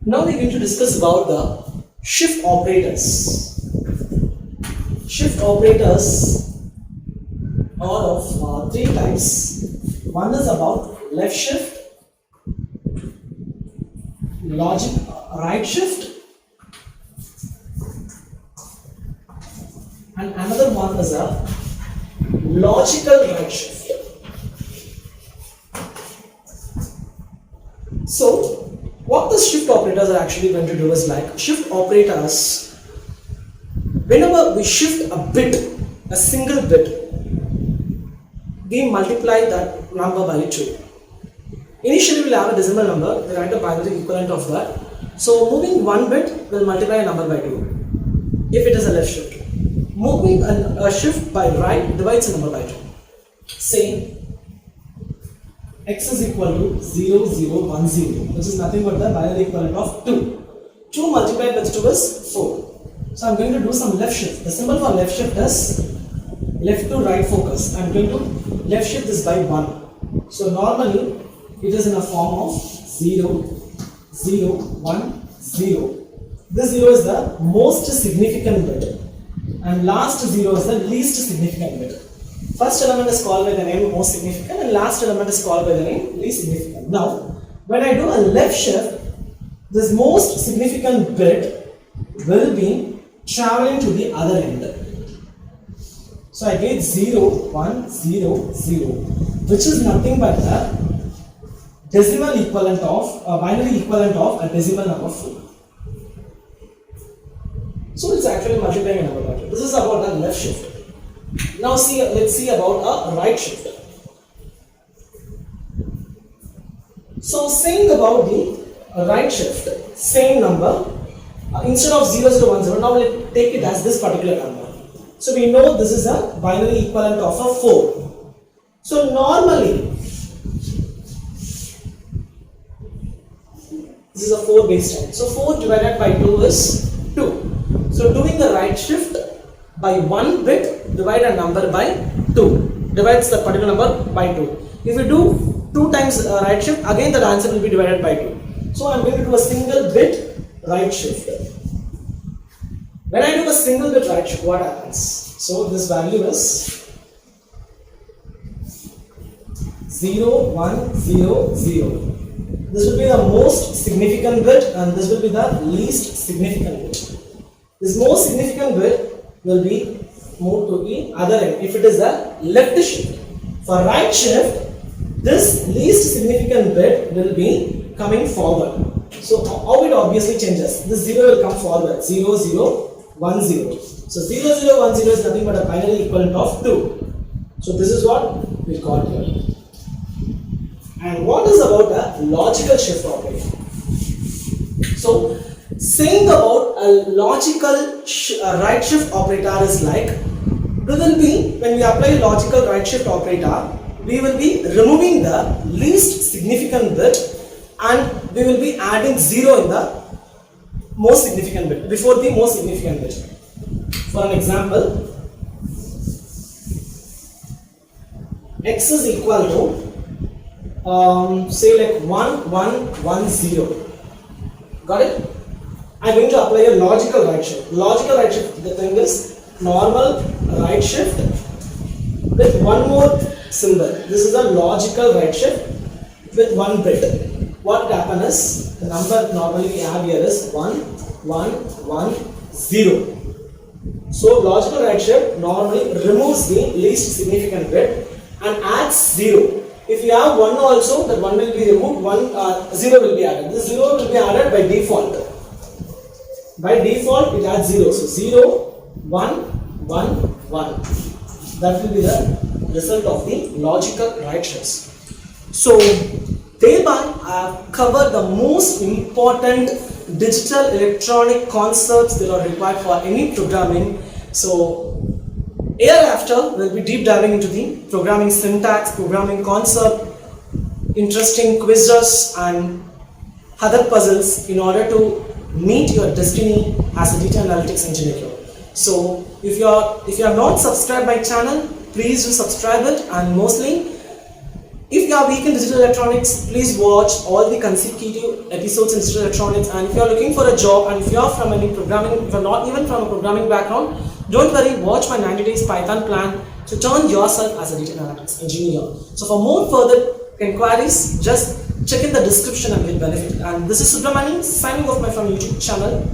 Now we're going to discuss about the shift operators. Shift operators are of three types. One is about left shift, logic right shift, and another one is a logical right shift. So what the shift operators are actually going to do is like shift operators, whenever we shift a bit, a single bit, we multiply that number by 2. Initially we'll have a decimal number, we write a binary equivalent of that. So moving one bit will multiply a number by 2 if it is a left shift. Moving a shift by right divides a number by 2. Say x is equal to 0, 0, 1, 0, which is nothing but the binary equivalent of 2. 2 multiplied by 2 is 4. So I'm going to do some left shift. The symbol for left shift is left to right focus. I'm going to left shift this by 1. So normally it is in a form of 0, 0, 1, 0. This 0 is the most significant bit and last 0 is the least significant bit. First element is called by the name most significant and last element is called by the name least significant. Now, when I do a left shift, this most significant bit will be traveling to the other end. So I get 0, 1, 0, 0, which is nothing but the decimal equivalent of, binary equivalent of a decimal number 4. So it's actually multiplying a number by 2. This is about a left shift. Now let's see about a right shift. So saying about the right shift, same number, instead of 0, 0, 1, 0, now we'll take it as this particular number. So we know this is a binary equivalent of a 4. So normally, this is a 4 base 10. So 4 divided by 2 is 2. So doing the right shift, by 1 bit divide a number by 2, divides the particular number by 2. If you do 2 times right shift, again the answer will be divided by 2. So I am going to do a single bit right shift. When I do a single bit right shift, what happens? So this value is 0, 1, 0, 0. This will be the most significant bit and this will be the least significant bit. This most significant bit will be moved to the other end if it is a left shift. For right shift, this least significant bit will be coming forward. So how it obviously changes? This 0 will come forward, 0, 0, 1, 0. So 0, 0, 1, 0 is nothing but a binary equivalent of 2. So this is what we got here. And what is about a logical shift operator? So saying about a logical right shift operator is like, we will be, when we apply logical right shift operator, we will be removing the least significant bit and we will be adding 0 in the most significant bit, before the most significant bit. For an example, x is equal to, say like 1, 1, 1, 0. Got it? I am going to apply a logical right shift. Logical right shift, the thing is normal right shift with one more symbol. This is a logical right shift with 1 bit. What happens is the number normally we have here is 1, 1, 1, 0. So logical right shift normally removes the least significant bit and adds 0. If you have 1 also, that 1 will be removed, 0 will be added. This 0 will be added by default. By default, it adds 0. So 0, 1, 1, 1. That will be the result of the logical right shifts. So thereby, I have covered the most important digital electronic concepts that are required for any programming. So hereafter, we'll be deep diving into the programming syntax, programming concept, interesting quizzes and other puzzles in order to meet your destiny as a data analytics engineer. So if you have not subscribed my channel, please do subscribe it, and mostly If you are weak in digital electronics, please watch all the consecutive episodes in digital electronics. And if you are looking for a job, and if you are from any programming, if you are not even from a programming background, don't worry, watch my 90 days Python plan to turn yourself as a data analytics engineer. So for more further inquiries, just check in the description and get benefit. And this is Subramani signing off my from YouTube channel.